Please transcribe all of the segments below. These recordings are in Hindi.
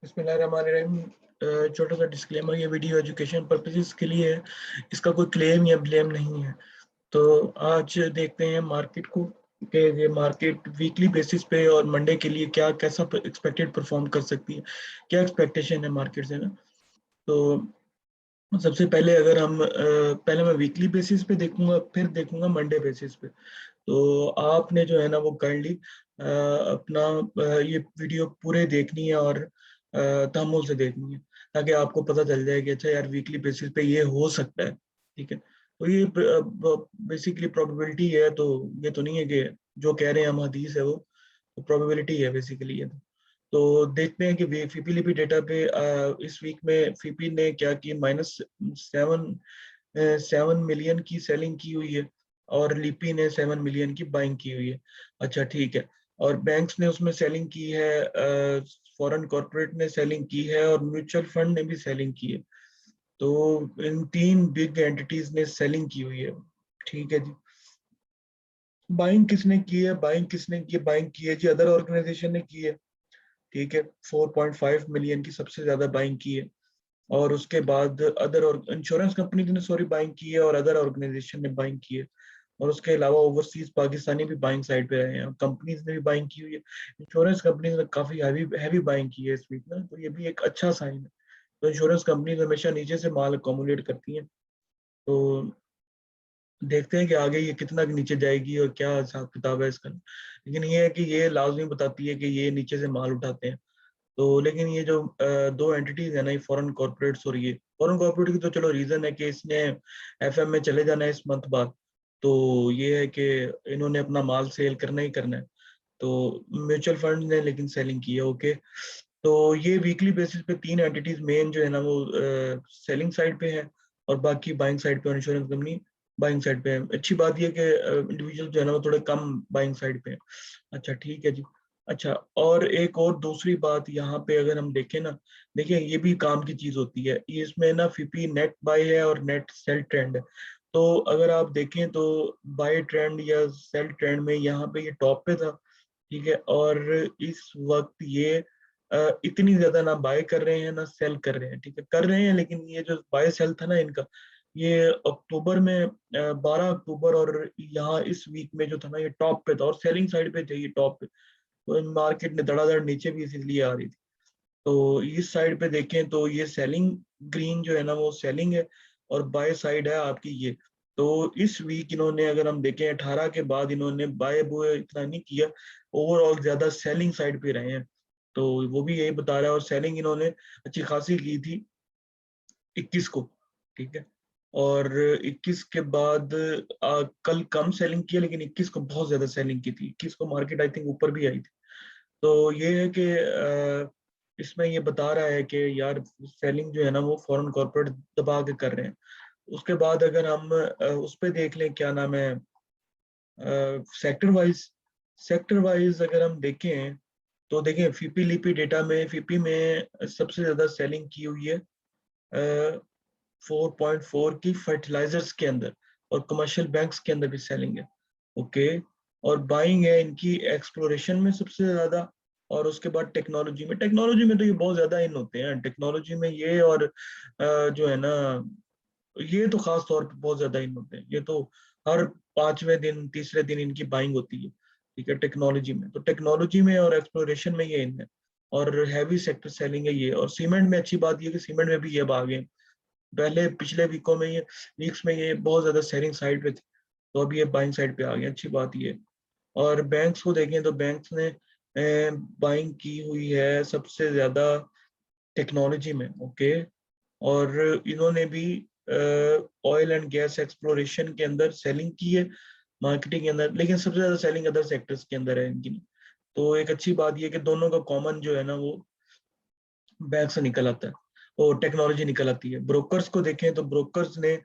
बिस्मिल्लाहिर्रहमानिर्रहीम। छोटा सा डिस्क्लेमर, ये वीडियो एजुकेशन पर्पसेस के लिए है, इसका कोई क्लेम या ब्लेम नहीं है। तो आज देखते हैं मार्केट को कि ये मार्केट वीकली बेसिस पे और मंडे के लिए क्या कैसा एक्सपेक्टेड परफॉर्म कर सकती है, क्या एक्सपेक्टेशन है मार्केट से ना। तो सबसे पहले अगर हम पहले मैं वीकली बेसिस पे देखूंगा, फिर देखूंगा मंडे बेसिस पे। तो आपने जो है ना वो काइंडली अपना ये वीडियो पूरे देखनी है और तहम्मुल से देखनी है, ताकि आपको पता चल जाए कि अच्छा यार वीकली बेसिस पे ये हो सकता है। ठीक है, तो ये बेसिकली प्रोबेबिलिटी है, तो ये तो नहीं है कि जो कह रहे हैं हम हदीस है वो, तो प्रोबेबिलिटी है बेसिकली ये। तो देखते हैं कि फीपी लिपि डेटा पे इस वीक में फीपी ने क्या की, -7 7 मिलियन की सेलिंग की हुई है और लिपि ने 7 मिलियन की बाइंग की हुई है। अच्छा ठीक है, और बैंक्स ने उसमें सेलिंग की है, फॉरेन कॉर्पोरेट ने सेलिंग की है और म्यूचुअल फंड ने भी सेलिंग की है। तो इन तीन बिग एंटिटीज ने सेलिंग की हुई है। ठीक है जी। बाइंग किसने की है? बाइंग की है जी, अदर ऑर्गेनाइजेशन ने की है। ठीक है, 4.5 मिलियन की सबसे ज्यादा बाइंग की है। और उसके बाद अदर और इंश्योरेंस कंपनी ने सॉरी बाइंग की है और अदर ऑर्गेनाइजेशन ने बाइंग की है। और उसके अलावा ओवरसीज पाकिस्तानी भी बाइंग साइड पे रहे हैं, कंपनीज ने भी बाइंग की हुई है। इंश्योरेंस कंपनीज ने काफी हैवी हैवी बाइंग की है इस वीक में, तो ये भी एक अच्छा साइन है। तो इंश्योरेंस कंपनीज हमेशा नीचे से माल अकोमोडेट करती हैं। तो देखते हैं कि आगे ये कितना नीचे जाएगी और क्या हिसाब किताब है इसका। लेकिन ये है कि ये लाजमी बताती है कि ये नीचे से माल उठाते हैं। तो लेकिन ये जो दो एंटिटीज है ना, ये फॉरेन कॉर्पोरेट्स, और ये फॉरेन कॉर्पोरेट की तो चलो रीजन है कि इसने एफएम में चले जाना है इस मंथ बाद। तो ये है कि इन्होंने अपना माल सेल करना ही करना है। तो म्यूचुअल फंड ने लेकिन सेलिंग की है। ओके, तो ये वीकली बेसिस पे तीन एंटिटीज मेन जो है ना वो सेलिंग साइड पे है, और बाकी बाइंग साइड पे और इंश्योरेंस कंपनी बाइंग साइड पे है। अच्छी बात ये है कि इंडिविजुअल जो है ना वो थोड़े कम बाइंग साइड पे है। अच्छा ठीक है जी। अच्छा, और एक और दूसरी बात यहाँ पे अगर हम देखें ना, देखिए ये भी काम की चीज होती है, ये इसमें ना फीपी नेट बाय है और नेट सेल ट्रेंड है। तो अगर आप देखें तो बाय ट्रेंड या सेल ट्रेंड में यहाँ पे ये टॉप पे था। ठीक है, और इस वक्त ये इतनी ज्यादा ना बाय कर रहे हैं ना सेल कर रहे हैं। ठीक है, कर रहे हैं, लेकिन ये जो बाय सेल था ना इनका, ये अक्टूबर में 12 अक्टूबर और यहाँ इस वीक में जो था ना ये टॉप पे था और सेलिंग साइड पे थे ये टॉप पे। तो मार्केट ने धड़ाधड़ नीचे भी इसलिए आ रही थी। तो इस साइड पे देखें तो ये सेलिंग, ग्रीन जो है ना वो सेलिंग है, और बाय साइड है आपकी ये। तो इस वीक इन्होंने अगर हम देखें 18 के बाद इन्होंने बाय बुय इतना नहीं किया, ओवरऑल ज्यादा सेलिंग साइड पे रहे हैं। तो वो भी यही बता रहा है, और सेलिंग इन्होंने अच्छी खासी की थी 21 को। ठीक है, और 21 के बाद कल कम सेलिंग की है, लेकिन 21 को बहुत ज्यादा सेलिंग की थी। 21 को मार्केट आई थिंक ऊपर भी आई थी। तो ये है कि इसमें ये बता रहा है कि यार सेलिंग जो है ना वो फॉरेन कॉर्पोरेट दबा के कर रहे हैं। उसके बाद अगर हम उस पे देख लें, क्या नाम है, सेक्टर वाइज अगर हम देखें तो देखें फीपी लिपि डेटा में फीपी में सबसे ज्यादा सेलिंग की हुई है 4.4 की फर्टिलाइजर्स के अंदर, और कमर्शियल बैंक्स के अंदर भी सेलिंग है। ओके, और बाइंग है इनकी एक्सप्लोरेशन में सबसे ज्यादा, और उसके बाद टेक्नोलॉजी में तो ये बहुत ज्यादा इन होते हैं टेक्नोलॉजी में ये, और जो है ना ये तो खास तौर पे बहुत ज्यादा इन होते हैं। ये तो हर पांचवें दिन तीसरे दिन इनकी बाइंग होती है। ठीक है, टेक्नोलॉजी में, तो टेक्नोलॉजी में और एक्सप्लोरेशन में ये इन है, और हैवी सेक्टर सेलिंग है ये। और सीमेंट में अच्छी बात ये है कि सीमेंट में भी ये अब आ गए। पहले पिछले वीक्स में ये बहुत ज्यादा सेलिंग साइड पे थे, तो अब ये बाइंग साइड पे आ गए, अच्छी बात ये है। और बैंक्स को देखें तो बैंक्स ने बाइंग की हुई है सबसे ज्यादा टेक्नोलॉजी में। ओके, और इन्होंने भी ऑयल एंड गैस एक्सप्लोरेशन के अंदर सेलिंग की है, मार्केटिंग के अंदर, लेकिन सबसे ज्यादा सेलिंग अदर सेक्टर्स के अंदर है इनकी। तो एक अच्छी बात ये है कि दोनों का कॉमन जो है ना वो बैंक से निकल आता है और टेक्नोलॉजी निकल आती है। ब्रोकर्स को देखें तो ब्रोकर्स ने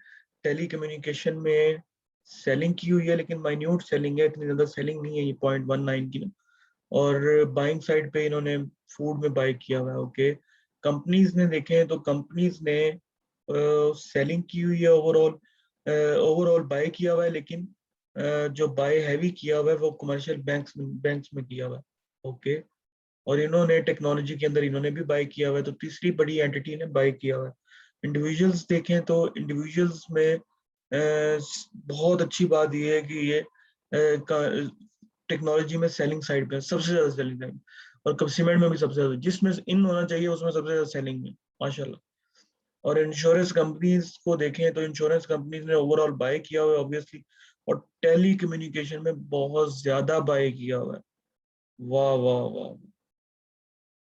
टेली कम्युनिकेशन में सेलिंग की हुई है, लेकिन माइन्यूट सेलिंग है, इतनी ज्यादा सेलिंग नहीं है ये 0.19 की ना। और बाइंग साइड पे इन्होंने फूड में बाय किया हुआ है। ओके, कंपनीज ने देखें तो कंपनीज ने सेलिंग की हुई है, ओवरऑल बाय किया हुआ है, लेकिन जो बाय हैवी किया हुआ है वो कमर्शियल बैंक्स में किया हुआ है। ओके, और इन्होंने टेक्नोलॉजी के अंदर इन्होंने भी बाय किया हुआ है, तो तीसरी बड़ी एंटिटी ने बाय किया हुआ है। इंडिविजुअल्स देखें तो इंडिविजुअल्स में बहुत अच्छी बात यह है कि ये टेक्नोलॉजी में सेलिंग साइड पे सबसे ज्यादा सेलिंग है, और कंज्यूमर में भी सबसे ज्यादा, जिसमें इन होना चाहिए उसमें सबसे ज्यादा सेलिंग है माशाल्लाह। और इंश्योरेंस कंपनीज को देखें तो इंश्योरेंस कंपनीज ने ओवरऑल बाय किया हुआ है ऑब्वियसली, और टेली कम्युनिकेशन में बहुत ज्यादा बाय किया हुआ है। वाह वाह वाह,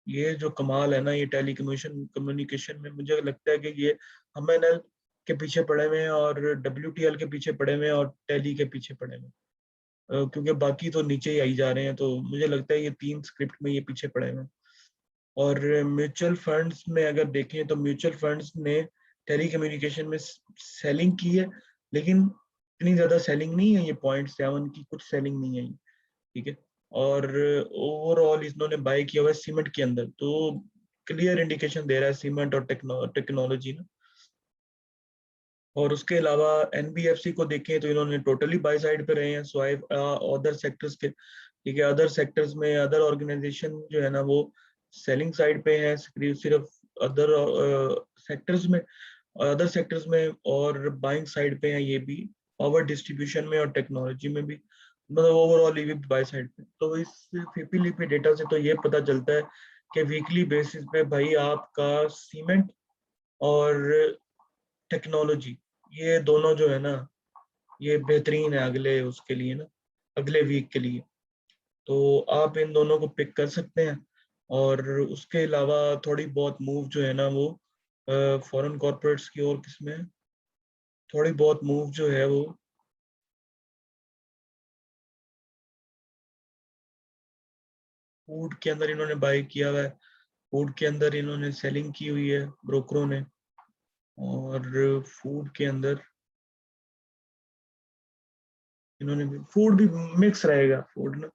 ये जो कमाल है ना ये टेली कम्युनिकेशन कम्युनिकेशन में, मुझे लगता है कि ये हम एन एल के पीछे पड़े हुए हैं और WTL के पीछे पड़े हुए हैं और टेली के पीछे पड़े हुए हैं, क्योंकि बाकी तो नीचे ही आई जा रहे हैं, तो मुझे लगता है ये 3 स्क्रिप्ट में ये पीछे पड़े हुए हैं। और म्यूचुअल फंड्स में अगर देखें तो म्यूचुअल फंड्स ने टेली कम्युनिकेशन में सेलिंग की है, लेकिन इतनी ज्यादा सेलिंग नहीं है, ये 0.7 की कुछ सेलिंग नहीं है, ठीक है। और ओवरऑल इन्होंने बाय किया हुआ है सीमेंट के अंदर, तो क्लियर इंडिकेशन दे रहा है सीमेंट और टेक्नोलॉजी ना। और उसके अलावा NBFC को देखें तो इन्होंने टोटली बाय साइड पे रहे हैं, स्वाइप अदर सेक्टर्स के, ठीक है। अदर सेक्टर्स में अदर ऑर्गेनाइजेशन जो है ना वो सेलिंग साइड पे है, सिर्फ अदर सेक्टर्स में, और बाइंग साइड पे है ये भी, पावर डिस्ट्रीब्यूशन में और टेक्नोलॉजी में भी, मतलब ओवरऑल ये भी बाय साइड पे। तो इस फीपीलीपी डेटा से तो ये पता चलता है कि वीकली बेसिस पे भाई आपका सीमेंट और टेक्नोलॉजी, ये दोनों जो है ना ये बेहतरीन है अगले उसके लिए ना, अगले वीक के लिए। तो आप इन दोनों को पिक कर सकते हैं। और उसके अलावा थोड़ी बहुत मूव जो है ना वो फॉरेन कॉर्पोरेट्स की और किसमें थोड़ी बहुत मूव जो है वो फूड के अंदर इन्होंने बाय किया हुआ है, फूड के अंदर इन्होंने सेलिंग की हुई है ब्रोकरों ने, और फूड के अंदर इन्होंने भी, फूड भी मिक्स रहेगा फूड ना।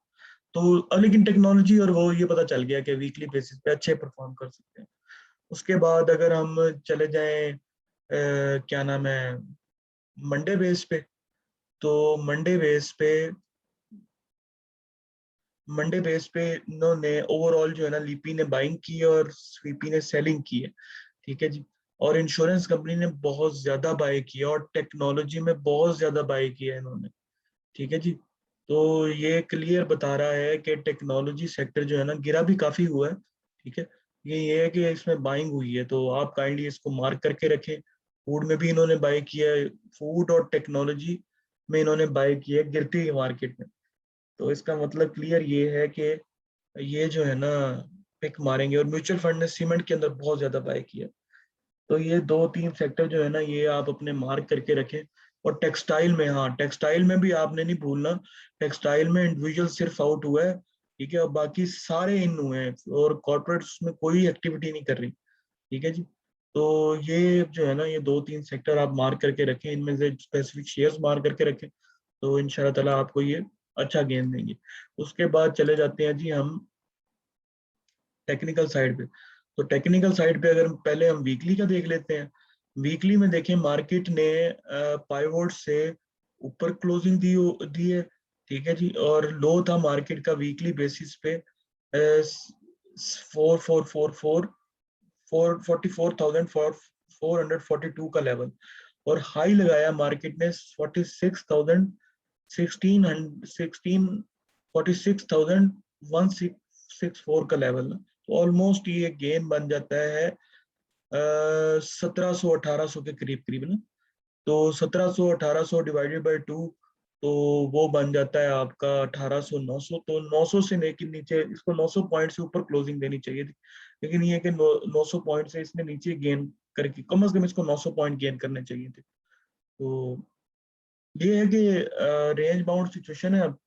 तो लेकिन टेक्नोलॉजी और वो ये पता चल गया कि वीकली बेसिस पे अच्छे परफॉर्म कर सकते हैं। उसके बाद अगर हम चले जाएं क्या नाम है मंडे बेस पे, तो मंडे बेस पे इन्होंने ओवरऑल जो है ना लीपी ने बाइंग की है और स्वीपी ने सेलिंग की है, ठीक है जी। और इंश्योरेंस कंपनी ने बहुत ज्यादा बाय किया और टेक्नोलॉजी में बहुत ज्यादा बाय किया है इन्होंने, ठीक है जी। तो ये क्लियर बता रहा है कि टेक्नोलॉजी सेक्टर जो है ना गिरा भी काफी हुआ है, ठीक है। ये है कि इसमें बाइंग हुई है, तो आप काइंडली इसको मार्क करके रखें। फूड में भी इन्होंने बाय किया है, फूड और टेक्नोलॉजी में इन्होंने बाय किया है गिरती है मार्केट में। तो इसका मतलब क्लियर ये है कि ये जो है ना पिक मारेंगे। और म्यूचुअल फंड ने सीमेंट के अंदर बहुत ज्यादा बाय किया, तो ये 2-3 सेक्टर जो है ना ये आप अपने मार्क करके रखें। और टेक्सटाइल में, हाँ टेक्सटाइल में भी आपने नहीं भूलना, टेक्सटाइल में इंडिविजुअल सिर्फ आउट हुआ है, ठीक है, और बाकी सारे इन हुए हैं, और कॉर्पोरेट में कोई एक्टिविटी नहीं कर रही, ठीक है जी। तो ये जो है ना ये 2-3 सेक्टर आप मार्क करके रखें, इनमें से स्पेसिफिक शेयर्स मार्क करके रखें, तो इंशाल्लाह ताला आपको ये अच्छा गेन देंगे। उसके बाद चले जाते हैं जी हम टेक्निकल साइड पे। तो टेक्निकल साइड पे अगर पहले हम वीकली का देख लेते हैं, वीकली में देखें मार्केट ने पाइवोट से ऊपर क्लोजिंग दी है, ठीक है जी। और लो था मार्केट का वीकली बेसिस पे 44,442 का लेवल, और हाई लगाया मार्केट ने 46,164 का लेवल, तो ऑलमोस्ट ये गेन बन जाता है 1700-1800 के करीब करीब ना। तो 1700-1800 डिवाइडेड बाय 2, तो वो बन जाता है आपका 1800-900। तो 900 से लेकिन नीचे इसको 900 पॉइंट से ऊपर क्लोजिंग देनी चाहिए थी, लेकिन ये कि 900 पॉइंट से इसने नीचे गेन करके कम से कम इसको 900 पॉइंट गेन करने चाहिए थे। तो ये है कि रेंज बाउंड सिचुएशन है अब,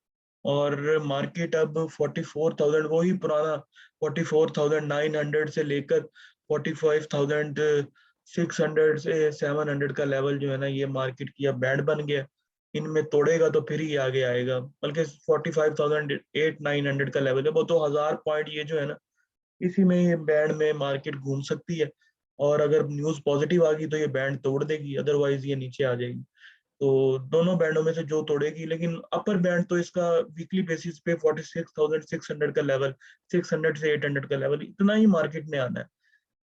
और मार्केट अब 44,000 वही पुराना 44,900 से लेकर 45,600 से 700 का लेवल जो है ना ये मार्केट की अब बैंड बन गया। इनमें तोड़ेगा तो फिर ही आगे आएगा, बल्कि 45,800-900 का लेवल है वो, तो 1000 पॉइंट ये जो है ना इसी में ये बैंड में मार्केट घूम सकती है। और अगर न्यूज पॉजिटिव आ गई तो ये बैंड तोड़ देगी, अदरवाइज ये नीचे आ जाएगी। तो दोनों बैंडों में से जो तोड़ेगी, लेकिन अपर बैंड तो इसका वीकली बेसिस पे 46,600 का लेवल, 600 से 800 का लेवल, इतना ही मार्केट में आना है।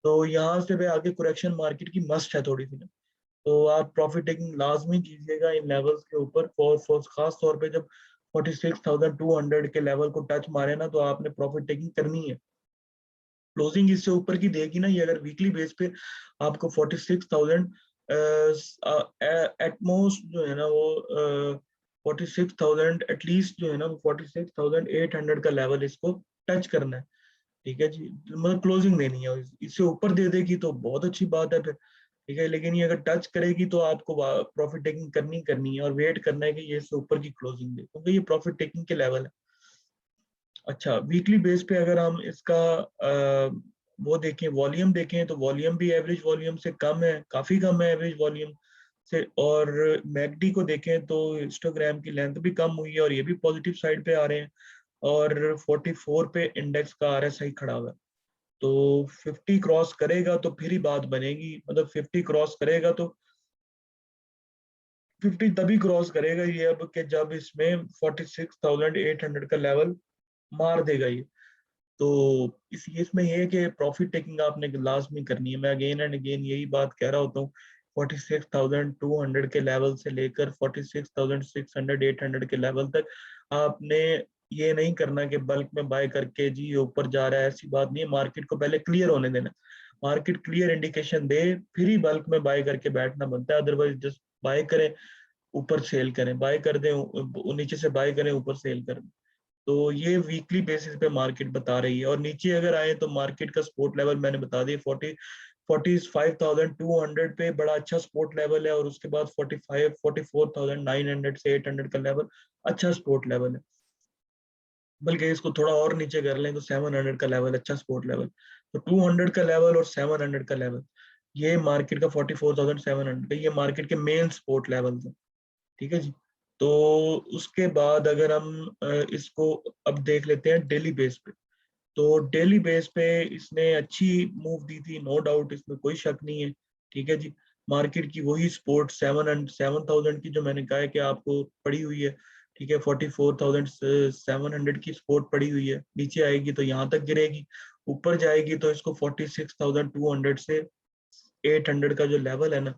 तो यहाँ से पे आगे करेक्शन मार्केट की मस्ट है थोड़ी सी। तो आप प्रॉफिट टेकिंग लाजमी कीजिएगा इन लेवल्स के ऊपर, फॉर खास तौर पे जब 46,200 के लेवल को टच मारे ना, तो आपने प्रॉफिट टेकिंग करनी है। क्लोजिंग इससे ऊपर की देगी ना, ये अगर वीकली बेस पे आपको 46,000 एटमोस्ट जो है ना वो 46,000 एटलीस्ट जो है ना वो 46,800 का लेवल इसको टच करना है। ठीक है जी, मतलब क्लोजिंग देनी है। इससे ऊपर दे देगी तो बहुत अच्छी बात है फिर, ठीक है, लेकिन ये अगर टच करेगी तो आपको प्रॉफिट टेकिंग करनी है और वेट करना है कि ये इससे ऊपर की क्लोजिंग दे, क्योंकि ये प्रॉफिट टेकिंग के लेवल है। अच्छा, वीकली बेस पे अगर हम इसका वो देखें, वॉल्यूम देखें, तो वॉल्यूम भी एवरेज वॉल्यूम से कम है, काफी कम है एवरेज वॉल्यूम से। और मैकडी को देखें तो हिस्टोग्राम की लेंथ भी कम हुई है और ये भी पॉजिटिव साइड पे आ रहे हैं। और 44 पे इंडेक्स का आरएसआई खड़ा हुआ है। तो 50 क्रॉस करेगा तो फिर ही बात बनेगी, मतलब 50 क्रॉस करेगा तो 50 तभी क्रॉस करेगा ये अब कि जब इसमें 46,800 का लेवल मार देगा ये। तो इसमें ये है कि प्रॉफिट टेकिंग आपने लाजमी करनी है। मैं अगेन एंड अगेन यही बात कह रहा होता हूँ, 46,200 के लेवल से लेकर 46,600 800 के लेवल तक आपने ये नहीं करना कि बल्क में बाय करके जी ये ऊपर जा रहा है, ऐसी बात नहीं है। मार्केट को पहले क्लियर होने देना, मार्केट क्लियर इंडिकेशन दे फिर ही बल्क में बाय करके बैठना बनता है। अदरवाइज जस्ट बाय करें, ऊपर सेल करें, बाय कर दें, नीचे से बाय करें, ऊपर सेल करें। तो ये वीकली बेसिस पे मार्केट बता रही है। और नीचे अगर आए तो मार्केट का सपोर्ट लेवल मैंने बता दिया, 45,200 पे बड़ा अच्छा सपोर्ट लेवल है। और उसके बाद 44,900 से 800 का लेवल अच्छा सपोर्ट लेवल है। बल्कि इसको थोड़ा और नीचे कर लें तो 700 का लेवल अच्छा सपोर्ट लेवल। तो 200 का लेवल और 700 का लेवल, ये मार्केट का 44,700 का, ये मार्केट के मेन सपोर्ट लेवल है। ठीक है जी। तो उसके बाद अगर हम इसको अब देख लेते हैं डेली बेस पे। तो डेली बेस पे इसने अच्छी मूव दी थी, नो डाउट, इसमें कोई शक नहीं है। ठीक है जी। मार्केट की वही सपोर्ट 7,000 की जो मैंने कहा है कि आपको पड़ी हुई है। ठीक है, 44,700 की सपोर्ट पड़ी हुई है। नीचे आएगी तो यहाँ तक गिरेगी, ऊपर जाएगी तो इसको 46,200 से 800 का जो लेवल है ना,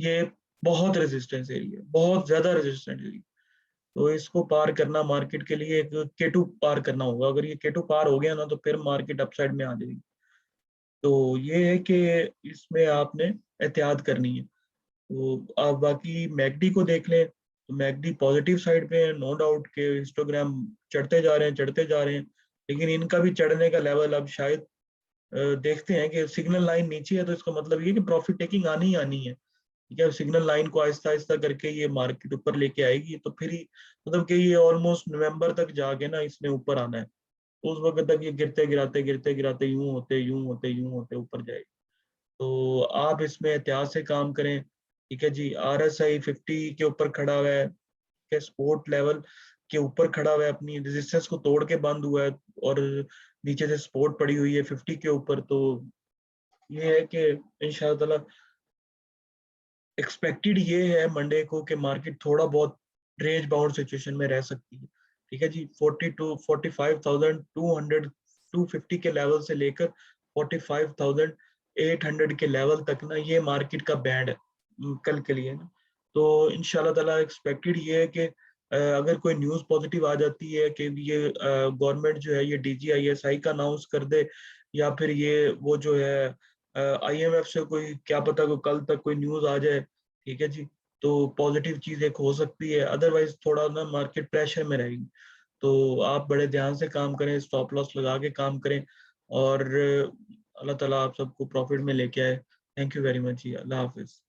ये बहुत रेजिस्टेंस एरिया, बहुत ज्यादा रेजिस्टेंस एरिया। तो इसको पार करना मार्केट के लिए एक K2 पार करना होगा। अगर ये K2 पार हो गया ना तो फिर मार्केट अपसाइड में आ जाएगी। तो ये है कि इसमें आपने एहतियात करनी है। तो आप बाकी मैकडी को देख लें तो मैकडी पॉजिटिव साइड पे है, नो डाउट के हिस्टोग्राम चढ़ते जा रहे हैं, चढ़ते जा रहे हैं। लेकिन इनका भी चढ़ने का लेवल अब शायद देखते हैं कि सिग्नल लाइन नीचे है, तो इसका मतलब ये कि प्रॉफिट टेकिंग आनी ही आनी है। ठीक है, सिग्नल लाइन को आहिस्ता आहिस्ता करके ये मार्केट ऊपर लेके आएगी, तो फिर ही मतलब कि ये ऑलमोस्ट नवंबर तक जाके ना इसने ऊपर आना है। तो उस वक्त तक ये गिरते गिराते यूं होते ऊपर जाएगी। तो आप इसमें एहतियात से काम करें। ठीक है जी। RSI 50 के ऊपर खड़ा हुआ है, के सपोर्ट लेवल के ऊपर खड़ा हुआ है, अपनी रेजिस्टेंस को तोड़ के बंद हुआ है। और नीचे से सपोर्ट पड़ी हुई है 50 के ऊपर। तो ये है कि इंशाल्लाह एक्सपेक्टेड ये है मंडे को कि मार्केट थोड़ा बहुत रेंज बाउंड सिचुएशन में रह सकती है। ठीक है जी। 45,200 250 के लेवल से लेकर 45,800 के लेवल तक ना, ये मार्केट का बैंड है कल के लिए ना। तो इंशाल्लाह ताला एक्सपेक्टेड ये है कि अगर कोई न्यूज़ पॉजिटिव आ जाती है कि ये गवर्नमेंट जो है ये DGISI का अनाउंस कर दे, या फिर ये वो जो है IMF से कोई, क्या पता को कल तक कोई न्यूज़ आ जाए। ठीक है जी। तो पॉजिटिव चीज एक हो सकती है, अदरवाइज थोड़ा ना मार्केट प्रेशर में रहेगी। तो आप बड़े ध्यान से काम करें, स्टॉप लॉस लगा के काम करें। और अल्लाह ताला आप सबको प्रॉफिट में लेके आए। Thank you very much ji. अल्लाह हाफिज।